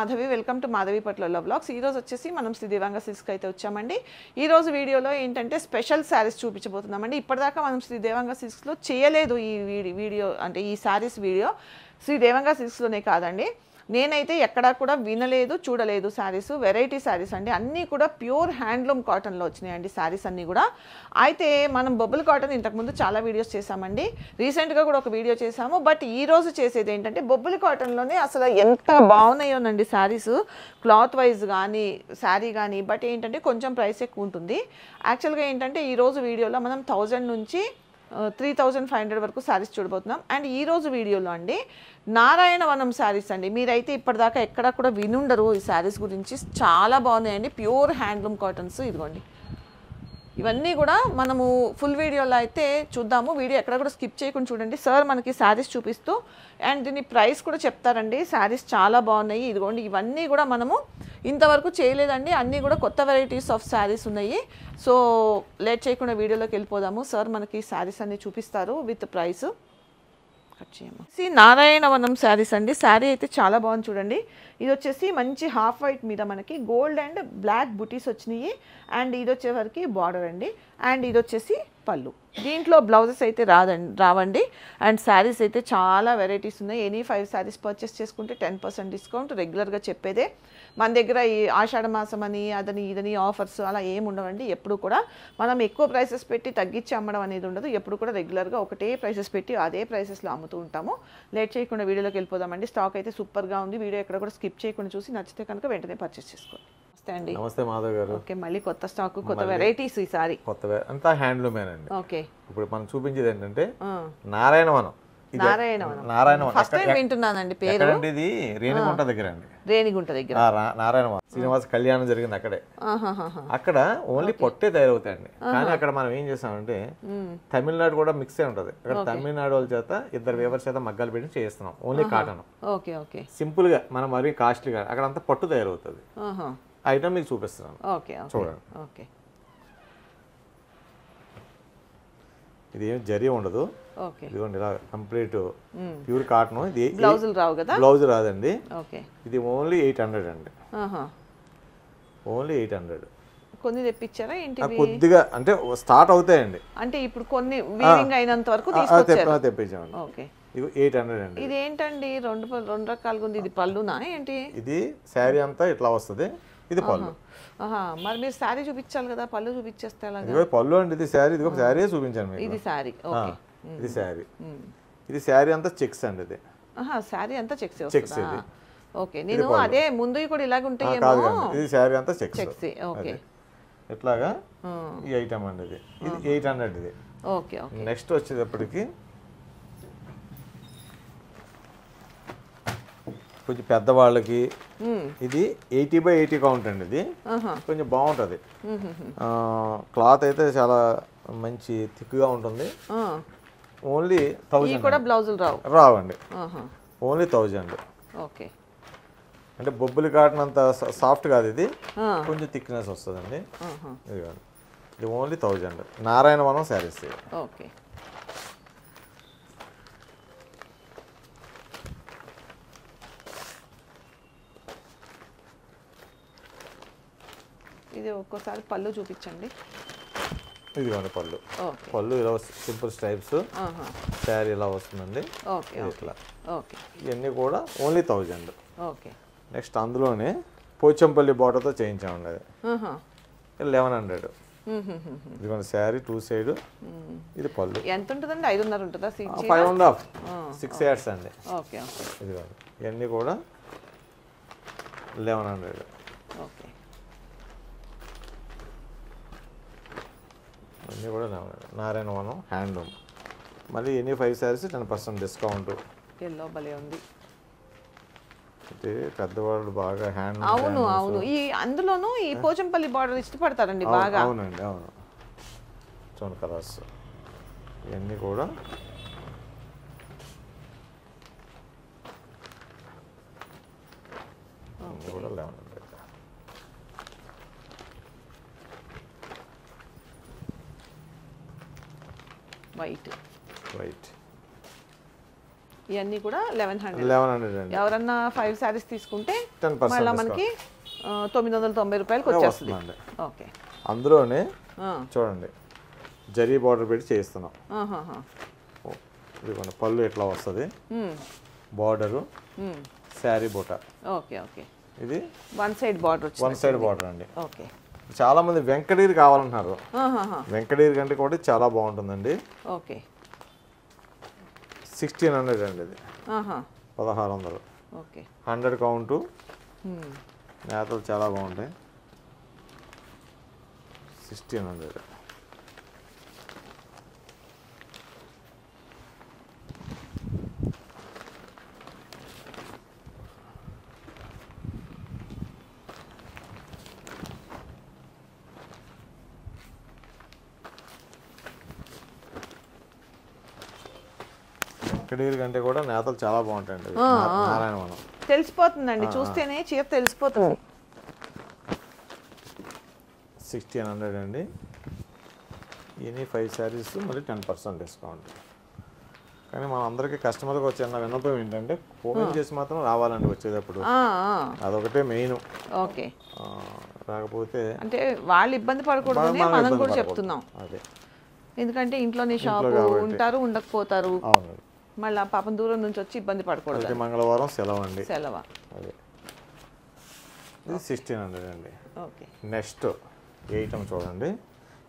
Madhavi. Welcome to Madhavi పట్ల vlogs. ఈ రోజు వచ్చేసి మనం శ్రీ దేవాంగ సిల్క్స్ అయితే వచ్చామండి. ఈ రోజు వీడియోలో ఏంటంటే స్పెషల్ శారీస్ చూపించబోతున్నామండి. ఇప్పటిదాకా మనం శ్రీ దేవాంగ సిల్క్స్లో చేయలేదు ఈ వీడియో, అంటే ఈ శారీస్ వీడియో శ్రీ దేవాంగ సిల్క్స్లోనే కాదండి, నేనైతే ఎక్కడా కూడా వినలేదు చూడలేదు. శారీస్ వెరైటీ శారీస్ అండి, అన్నీ కూడా ప్యూర్ హ్యాండ్లూమ్ కాటన్లో వచ్చినాయండి శారీస్ అన్నీ కూడా. అయితే మనం బొబ్బుల్ కాటన్ ఇంతకుముందు చాలా వీడియోస్ చేసామండి, రీసెంట్గా కూడా ఒక వీడియో చేసాము. బట్ ఈ రోజు చేసేది ఏంటంటే బొబ్బుల్ కాటన్లోనే అసలు ఎంత బాగున్నాయోనండి శారీస్, క్లాత్ వైజ్ కానీ శారీ కానీ. బట్ ఏంటంటే కొంచెం ప్రైస్ ఎక్కువ ఉంటుంది. యాక్చువల్గా ఏంటంటే ఈరోజు వీడియోలో మనం 1000 నుంచి 3500 వరకు శారీస్ చూడబోతున్నాం. అండ్ ఈరోజు వీడియోలో అండి నారాయణవనం శారీస్ అండి. మీరైతే ఇప్పటిదాకా ఎక్కడా కూడా వినుండరు ఈ శారీస్ గురించి. చాలా బాగున్నాయండి, ప్యూర్ హ్యాండ్లూమ్ కాటన్స్. ఇదిగోండి, ఇవన్నీ కూడా మనము ఫుల్ వీడియోలో అయితే చూద్దాము. వీడియో ఎక్కడ కూడా స్కిప్ చేయకుండా చూడండి. సార్ మనకి శారీస్ చూపిస్తూ అండ్ దీని ప్రైస్ కూడా చెప్తారండి. శారీస్ చాలా బాగున్నాయి. ఇదిగోండి, ఇవన్నీ కూడా మనము ఇంతవరకు చేయలేదండి, అన్నీ కూడా కొత్త వెరైటీస్ ఆఫ్ శారీస్ ఉన్నాయి. సో లేట్ చేయకుండా వీడియోలోకి వెళ్ళిపోదాము. సార్ మనకి శారీస్ అన్నీ చూపిస్తారు విత్ ప్రైస్. నారాయణవనం శారీస్ అండి. శారీ అయితే చాలా బాగుంది చూడండి. ఇది వచ్చేసి మంచి హాఫ్ వైట్ మీద మనకి గోల్డ్ అండ్ బ్లాక్ బుటీస్ వచ్చినాయి. అండ్ ఇది వచ్చేవరకు బార్డర్ అండి. అండ్ ఇది వచ్చేసి పళ్ళు. దీంట్లో బ్లౌజెస్ అయితే రావండి. అండ్ శారీస్ అయితే చాలా వెరైటీస్ ఉన్నాయి. ఎనీ 5 శారీస్ పర్చేస్ చేసుకుంటే 10% డిస్కౌంట్. రెగ్యులర్గా చెప్పేదే మన దగ్గర. ఈ ఆషాఢ మాసం అని అదని ఇదని ఆఫర్స్ అలా ఏమి ఉండవండి. ఎప్పుడు కూడా మనం ఎక్కువ ప్రైసెస్ పెట్టి తగ్గించి అమ్మడం అనేది ఉండదు. ఎప్పుడు కూడా రెగ్యులర్గా ఒకటే ప్రైసెస్ పెట్టి అదే ప్రైసెస్లో అమ్ముతూ ఉంటాము. లేట్ చేయకుండా వీడియోలోకి వెళ్ళిపోదామండి. స్టాక్ అయితే సూపర్గా ఉంది. వీడియో ఎక్కడ కూడా స్కిప్ చేయకుండా చూసి నచ్చితే కనుక వెంటనే పర్చేస్ చేసుకోండి. నమస్తే మాధవ్ గారు. ఓకే, మళ్ళీ కొత్త స్టాక్, కొత్త వెరైటీస్. ఈసారి కొత్త అంతా హ్యాండ్లూమేనండి. ఓకే, ఇప్పుడు మనం చూపించేది ఏంటంటే నారాయణవనం. నారాయణవనం ఫస్ట్ టైం వింటున్నానండి పేరు. ఇది రేణిగుంట దగ్గర అండి. రేణిగుంట దగ్గర నారాయణవనం శ్రీనివాస కళ్యాణం జరిగింది అక్కడే. అక్కడ ఓన్లీ పొట్టే తయారవుతాయండి. కానీ అక్కడ మనం ఏం చేస్తామంటే తమిళనాడు కూడా మిక్స్ అయి ఉంటది. అక్కడ తమిళనాడు వాళ్ళ చేత 2 వేవర్ చేత మగ్గాలు పెట్టి చేస్తున్నాం. Only cotton. సింపుల్ గా, మనం మరీ కాస్ట్లీగా. అక్కడ అంతా పట్టు తయారవుతుంది. ఐటమ్ మీకు చూపిస్తున్నాను, చూడండి. ఇది ఏం జరీ ఉండదు. ఇదిగోండి, ఇలా కంప్లీట్ ప్యూర్ కాటన్. ఇది బ్లౌజ్ రాదండి. ఇది ఓన్లీ 800 అండి. ఓన్లీ 800. కొన్ని తెప్పించారా ఏంటి? కొద్దిగా అంటే స్టార్ట్ అవుతాయండి. అంటే ఇప్పుడు కొన్ని వీవింగ్ అయినంత వరకు తెప్పించామండి. ఓకే, ఇది 800 అండి. ఇది ఏంటండి రెండు రకాలుగా ఉంది. ఇది పళ్ళునా ఏంటి? ఇది శారీ అంతా ఇట్లా వస్తుంది. ఇది పళ్ళు. మరి మీరు శారీ చూపించాలి కదా, పళ్ళు చూపించేస్తే పళ్ళు అండి. ఇది శారీ. ఇది శారీ చూపించాను. ఇది శారీ. ఇది శారీ. ఇది శారీ అంతా చెక్స్ అండి. ఇది శారీ అంతా చెక్స్. ఇది ఓకే, నేను అదే ముందు కూడా ఇలాగ ఉంటాయి. ఇది శారీ అంతా చెక్స్. ఓకే, ఇట్లాగా ఈ ఐటమ్ అండి. ఇది 800. ఇది ఓకే. నెక్స్ట్ వచ్చేటప్పటికి కొంచెం పెద్దవాళ్ళకి ఇది 80/80 కౌంట్ అండి. ఇది కొంచెం బాగుంటుంది. క్లాత్ అయితే చాలా మంచి థిక్గా ఉంటుంది. ఓన్లీ 1000. రావండి. ఓన్లీ 1000. ఓకే, అంటే బొబ్బులి కాటన్ అంత సాఫ్ట్ కాదు. ఇది కొంచెం థిక్నెస్ వస్తుందండి. ఇది ఓన్లీ 1000. నారాయణవనం శారీస్. ఓకే, ఇది ఒక్కోసారి పళ్ళు చూపించండి. ఇదిగోండి పళ్ళు. పళ్ళు ఇలా సింపుల్ స్ట్రైప్స్. శారీ ఇలా వస్తుందండి. ఇట్లా. ఇవన్నీ కూడా ఓన్లీ 1000. ఓకే, నెక్స్ట్ అందులోనే పోచంపల్లి బార్డర్తో చేయించామండి. అది 1100. ఇదిగోండి శారీ 2 సైడ్. ఇది పళ్ళు. ఎంత ఉంటుందండి? 5.5 ఉంటుందా? 5.5, 6 yards అండి. ఓకే, ఇదిగోండి, ఇవన్నీ కూడా 1100. ఓకే, అన్నీ కూడా నారాయణవనం హ్యాండ్లూమ్. మళ్ళీ ఎనీ 5 శారీస్ 10% డిస్కౌంట్. ఎల్లో భలే ఉంది. అంటే పెద్దవాళ్ళు బాగా హ్యాండ్లూమ్. అవును. ఈ అందులోనూ ఈ పోచంపల్లి బార్డర్ ఇష్టపడతారండి బాగా. అవునండి, అవును. చూడండి కలర్స్ ఇవన్నీ కూడా. కూడా 1100. వైట్. ఇవన్నీ కూడా 1100 అండి. ఎవరన్నా 5 శారీస్ తీసుకుంటే 10% మళ్ళీ మనకి 990 రూపాయలకి వచ్చేస్తుంది. వస్తుందండి. ఓకే. అందులోనే చూడండి జరీ బార్డర్ పెట్టి చేస్తున్నాం. ఇదిగోండి పళ్ళు ఎట్లా వస్తుంది, బార్డరు, శారీ బూట. Okay okay. ఇది వన్ సైడ్ బార్డర్ వచ్చింది. వన్ సైడ్ బార్డర్ అండి. ఓకే. చాలా మంది వెంకటగిరి కావాలంటున్నారు. వెంకటగిరి కంటే కూడా చాలా బాగుంటుందండి. ఓకే. 1600 అండి ఇది. 1600. ఓకే. 100 కౌంటు. నేతలు చాలా బాగుంటాయి. 1600. వెంకటగిరి కంటే కూడా నేతలు చాలా బాగుంటాయండి. నారాయణవనం తెలిసిపోతుందండి, చూస్తేనే చీర తెలిసిపోతుంది. 1600 అండి. ఇన్ని 5 శారీస్ మళ్ళీ 10% డిస్కౌంట్. కానీ మన అందరికీ కస్టమర్కి వచ్చే విన్నపం ఏంటంటే ఫోన్ చేసి మాత్రం రావాలండి వచ్చేటప్పుడు. అదొకటే మెయిన్. ఓకే. రాకపోతే అంటే వాళ్ళు ఇబ్బంది పడకూడదు మనం కూడా చెప్తున్నాం. అదే, ఎందుకంటే ఇంట్లోనే షాపు ఉంటారు, ఉండకపోతారు. అవును. మళ్ళీ పాపం దూరం నుంచి వచ్చి ఇబ్బంది పడకూడదు. మంగళవారం సెలవు అండి. సెలవు. అదే. ఇది 1600 అండి. ఓకే. నెక్స్ట్ ఈ ఐటమ్ చూడండి.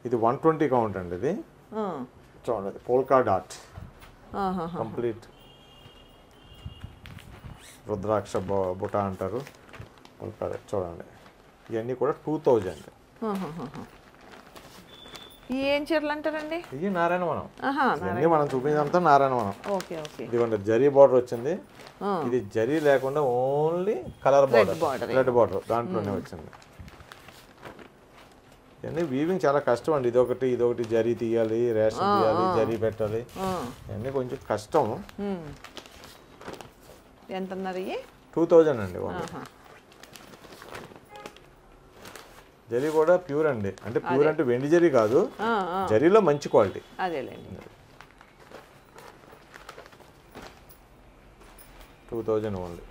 ఇది 120 కౌంట్ అండి. ఇది చూడండి పోల్కా డాట్ కంప్లీట్ రుద్రాక్ష బుట్ట అంటారు. పోల్కా డాట్ చూడండి. ఇవన్నీ కూడా 2000. ఏం చీరలు అంటారండి? ఇది నారాయణవనం. ఇవన్నీ మనం చూపించంతా నారాయణవనం. Okay okay. ఇదిగోండి జరీ బార్డర్ వచ్చింది. ఇది జరీ లేకుండా only colour border, red border దాంట్లోనే వచ్చింది. ఇవన్నీ వీవింగ్ చాలా కష్టం అండి. ఇదొకటి జరీ తీయాలి, రేషన్ తీయాలి, జరీ పెట్టాలి. ఇవన్నీ కొంచెం కష్టం. ఎంత అన్నారు? 2000 అండి. జరీ కూడా ప్యూర్ అండి. అంటే ప్యూర్ అంటే వెండి జరీ కాదు, జరీలో మంచి క్వాలిటీ. అదేలేండి. 2000 ఓన్లీ.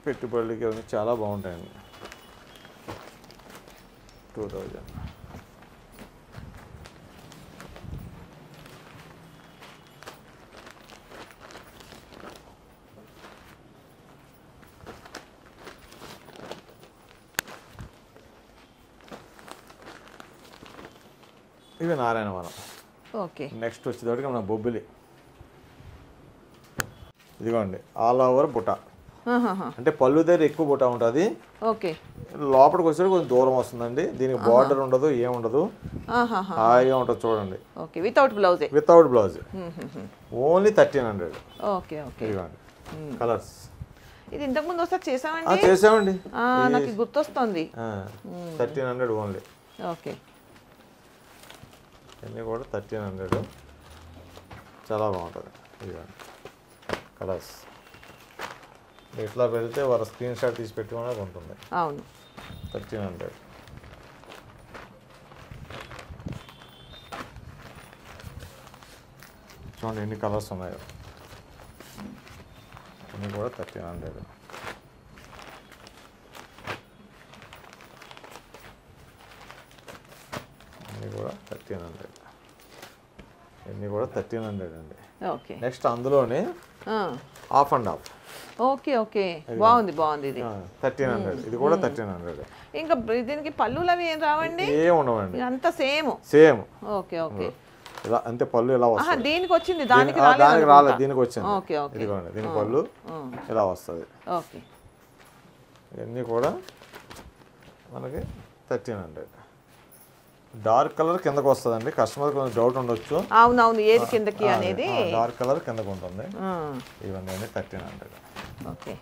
పెట్టుబడులకి అవన్నీ చాలా బాగుంటాయండి. 2000. ఇవి నారాయణవనం. ఓకే. నెక్స్ట్ వచ్చేటప్పటికి మన బొబ్బిలి. ఇదిగోండి ఆల్ ఓవర్ బుట్ట. అంటే పళ్ళు దగ్గర ఎక్కువ బుట్ట ఉంటుంది. ఓకే. లోపలికి వచ్చేది కొంచెం దూరం వస్తుందండి. దీనికి బార్డర్ ఉండదు, ఏముండదు, హాయిగా ఉంటుంది. చూడండి. Okay. Without blouse. Without blouse. Only 1300. Okay okay. ఇదిగోండి కలర్స్. ఇది ఇంతకు ముందు ఒకసారి చేసామండి. చేసామండి, నాకు గుర్తొస్తుంది. 1300 ఓన్లీ. ఓకే. ఇవన్నీ కూడా 1300. చాలా బాగుంటుంది. ఇదిగోండి కలర్స్. ఇట్లా పెడితే వాళ్ళ స్క్రీన్ షాట్ తీసి పెట్టుకునే ఉంటుంది. అవును. 1300. చూడండి ఎన్ని కలర్స్ ఉన్నాయో. ఇవన్నీ కూడా 1300. ఇవన్నీ కూడా 1300. ఇవన్నీ కూడా 1300 అండి. ఓకే. నెక్స్ట్ అందులోనే of and of. Okay okay. బాగుంది బాగుంది. ఇది 1300. ఇది కూడా 1300. ఇంకా దీనికి పళ్ళులు అవి ఏం రావండి? ఏం ఉండవండి, అంతా సేమ్. Okay okay. ఇలా అంతే. పళ్ళు ఇలా వస్తుంది. దీనికి వచ్చింది, దానికి రాలేదు, దీనికి వచ్చింది. Okay okay. ఇదిగోండి దీని పళ్ళు ఇలా వస్తుంది. ఓకే. ఇవన్నీ కూడా మనకి 1300. డార్క్ కలర్ కిందకు వస్తుందండి. కస్టమర్ కొంచెం డౌట్ ఉండొచ్చు. అవునవును, ఏది కిందకి అనేది. డార్క్ కలర్ కిందకు ఉంటుంది. ఇవన్నీ 1300. ఓకే.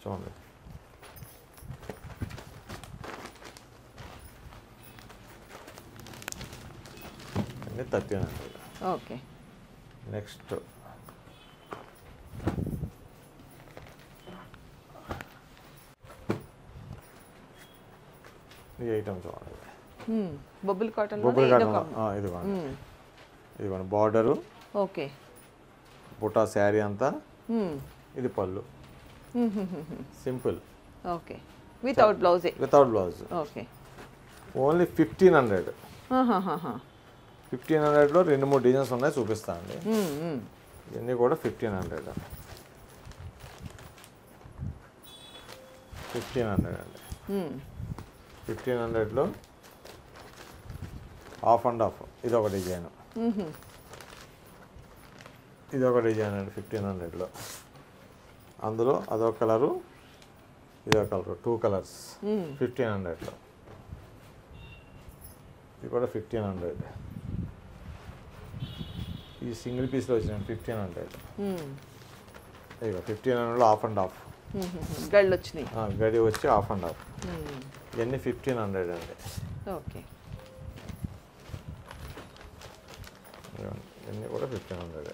చూడండి. అన్నీ 1300. ఓకే. నెక్స్ట్ ఈ ఐటమ్ చూడండి. బొబ్బుల్ కాటన్. బొబ్బుల్ కాటన్. ఇదిగోండి ఇదిగోండి బార్డరు, ఓకే బుటా శారీ అంతా, ఇది పళ్ళు, సింపుల్, ఓకే వితౌట్ బ్లౌజే, వితౌట్ బ్లౌజ్. Okay only 1500. 1500లో 2-3 డిజైన్స్ ఉన్నాయి, చూపిస్తా అండి. ఇవన్నీ కూడా 1500. 1500 అండి. 1500లో హాఫ్ అండ్ హాఫ్, ఇది ఒక డిజైన్, ఇది ఒక డిజైన్ అండి 1500లో. అందులో అదొక కలరు, ఇదొక కలరు, 2 కలర్స్ 1500లో. ఇది కూడా 1500. ఈ సింగిల్ పీస్లో వచ్చిన 1500. ఇక 1500లో హాఫ్ అండ్ హాఫ్ గళ్ళు వచ్చినాయి, గడి వచ్చి హాఫ్ అండ్ హాఫ్. ఇవన్నీ 1500 అండి. ఓకే ఇవన్నీ కూడా 1500.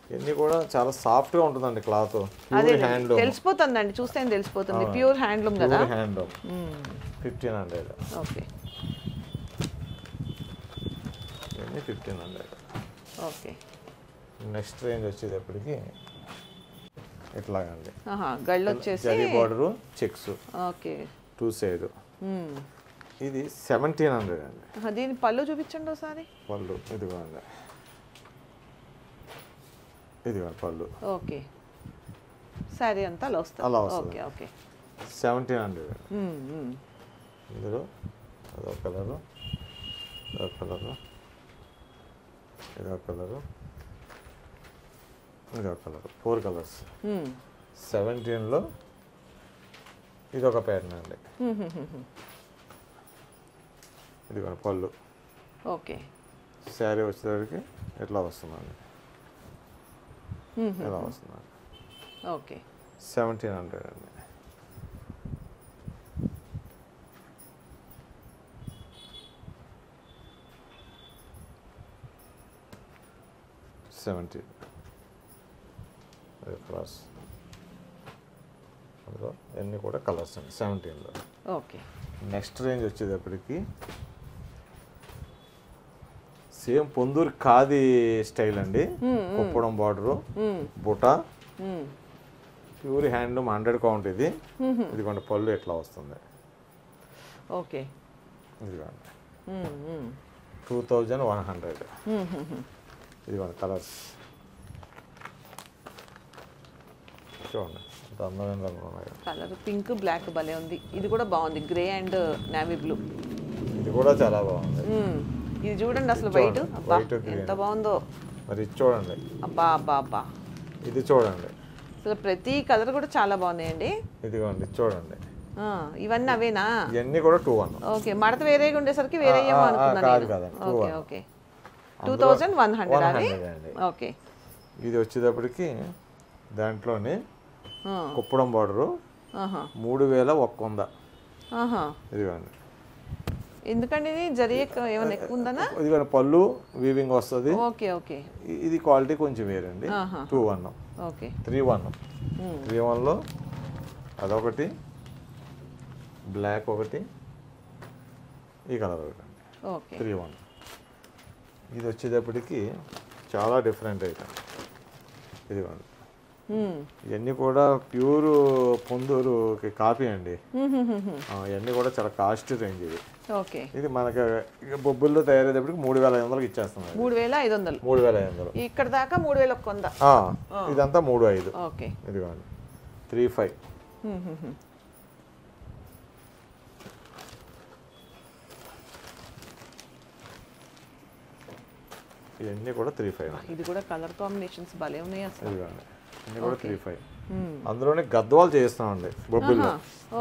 ఇవన్నీ కూడా చాలా సాఫ్ట్గా ఉంటుందండి క్లాత్, ప్యూర్ హ్యాండ్లూమ్. తెలిసిపోతుందండి, చూస్తే తెలిసిపోతుంది ప్యూర్ హ్యాండ్లూమ్ కదా. Pure handloom 1500. ఓకే ఇవన్నీ 1500. ఓకే నెక్స్ట్ రేంజ్ వచ్చేటప్పటికి ఇట్లాగండి, గళ్ళు వచ్చేసి zari border, checks, okay 2 side. ఇది 1700 అండి. దీని పళ్ళు చూపించండి ఒకసారి. పళ్ళు ఇదిగోండి, ఇదిగోండి పళ్ళు. ఓకే సారీ అంతా అలా వస్తుంది. అలా వస్తుంది. Okay okay 1700. ఇందులో అదొక కలరు, ఇదొక కలరు, ఇదొక కలరు, ఇదొక కలరు, 4 కలర్స్. 17లో ఇదొక ప్యాటర్న్ అండి. ఇదిగోండి పళ్ళు. ఓకే శారీ వచ్చేసరికి ఎట్లా వస్తుందండి, ఎలా వస్తుందండి. ఓకే 1700 అండి. కలర్స్, అందులో అన్నీ కూడా కలర్స్ అండి 17లో. ఓకే నెక్స్ట్ రేంజ్ వచ్చేటప్పటికి సేమ్ పొందూరు ఖాదీ స్టైల్ అండి. Kuppadam border, buta, pure handloom 100 count. ఇది ఇదిగోండి పళ్ళు ఎట్లా వస్తుంది. ఓకే ఇదిగోండి 2100. ఇదిగోండి కలర్స్ చూడండి, ఎంత అందమైన రంగులు ఉన్నాయి. కలర్ పింక్ బ్లాక్ భలే ఉంది. ఇది కూడా బాగుంది, గ్రే అండ్ నేవీ బ్లూ. ఇది కూడా చాలా బాగుంది. ఇది చూడండి అసలు వైట్, అబ్బా ఎంత బాగుందో. మరి ఇది చూడండి, అబ్బా అబ్బా అబ్బా, ఇది చూడండి, అసలు ప్రతి కలర్ కూడా చాలా బాగున్నాయండి. ఇదిగోండి చూడండి, ఇవన్నీ అవేనా? ఇవన్నీ కూడా 2-1. ఓకే మడత వేరేగా ఉండేసరికి వేరే ఏమో అనుకున్నాను. ఓకే ఓకే 2100 అవి. ఓకే ఇది వచ్చేటప్పటికి దాంట్లోనే కుప్పడం బార్డరు 3100. ఇదిగోండి, ఎందుకండి ఇది జరీ ఏమైనా ఎక్కువ ఉందనా? ఇదిగోండి పళ్ళు వీవింగ్ వస్తుంది. ఓకే ఓకే ఇది క్వాలిటీ కొంచెం వేరండి. 2-1. ఓకే 3-1. 3-1లో అదొకటి, బ్లాక్ ఒకటి, ఈ కలర్ ఒకటి. ఓకే 3-1. ఇది వచ్చేటప్పటికి చాలా డిఫరెంట్ ఐటమ్. ఇదిగోండి, ఇవన్నీ కూడా ప్యూర్ పొందూరుకి కాపీ అండి. ఇవన్నీ కూడా చాలా కాస్ట్ రేంజ్. ఇది ఓకే ఇది మనకి బొబ్బుల్లో తయారయ్యేటప్పటికి 3500కి ఇచ్చేస్తున్నాం. 3500. 3500 ఇక్కడ దాకా 3100. ఇదంతా 3500. ఓకే ఇదిగోండి 35. ఇవన్నీ కూడా 35. ఇది కూడా కలర్ కాంబినేషన్స్ భలే ఉన్నాయి అసలు. ఇదిగోండి ఇవన్నీ కూడా 35. అందులోనే గద్వాలు చేస్తామండి బొబ్బిల్లో,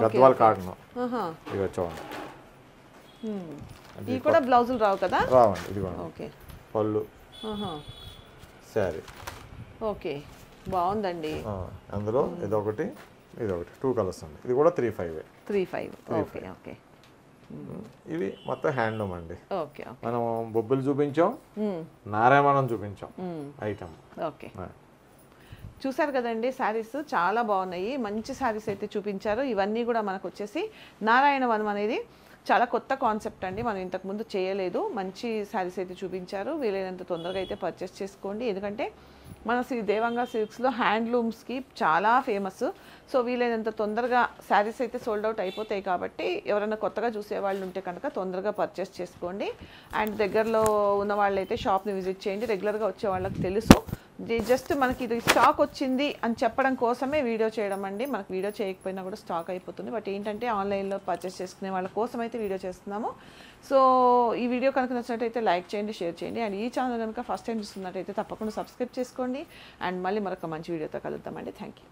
గద్వాల్ కాటన్. ఇక చూడండి, ఇవి కూడా బ్లౌజులు రావు కదా? రావండి. ఇదిగోండి ఓకే పళ్ళు, శారీ. ఓకే బాగుందండి. అందులో ఇదొకటి, ఇదొకటి 2 కలర్స్ అండి. ఇది కూడా 35. 35. ఓకే ఓకే ఇవి మొత్తం హ్యాండ్లూమ్ అండి. ఓకే మనం బొబ్బులు చూపించాం, నారాయణం చూపించాం ఐటమ్. ఓకే చూసారు కదండి, శారీస్ చాలా బాగున్నాయి, మంచి శారీస్ అయితే చూపించారు. ఇవన్నీ కూడా మనకు వచ్చేసి నారాయణ వనం అనేది చాలా కొత్త కాన్సెప్ట్ అండి, మనం ఇంతకుముందు చేయలేదు. మంచి శారీస్ అయితే చూపించారు. వీలైనంత తొందరగా అయితే పర్చేస్ చేసుకోండి. ఎందుకంటే మన శ్రీ దేవంగా సిల్క్స్లో హ్యాండ్లూమ్స్కి చాలా ఫేమస్. సో వీలైనంత తొందరగా శారీస్ అయితే సోల్డ్ అవుట్ అయిపోతాయి కాబట్టి ఎవరైనా కొత్తగా చూసే వాళ్ళు ఉంటే కనుక తొందరగా పర్చేస్ చేసుకోండి. అండ్ దగ్గరలో ఉన్న వాళ్ళైతే షాప్ని విజిట్ చేయండి. రెగ్యులర్గా వచ్చే వాళ్ళకి తెలుసు. జస్ట్ మనకి ఇది స్టాక్ వచ్చింది అని చెప్పడం కోసమే వీడియో చేయడం అండి. మనకు వీడియో చేయకపోయినా కూడా స్టాక్ అయిపోతుంది. బట్ ఏంటంటే ఆన్లైన్లో పర్చేస్ చేసుకునే వాళ్ళ కోసం అయితే వీడియో చేస్తున్నాము. సో ఈ వీడియో కనుక నచ్చినట్టయితే లైక్ చేయండి, షేర్ చేయండి. అండ్ ఈ ఛానల్ కనుక ఫస్ట్ టైం చూస్తున్నట్టయితే తప్పకుండా సబ్స్క్రైబ్ చేసుకోండి. అండ్ మళ్ళీ మరొక మంచి వీడియోతో కలుద్దామండి. Thank you.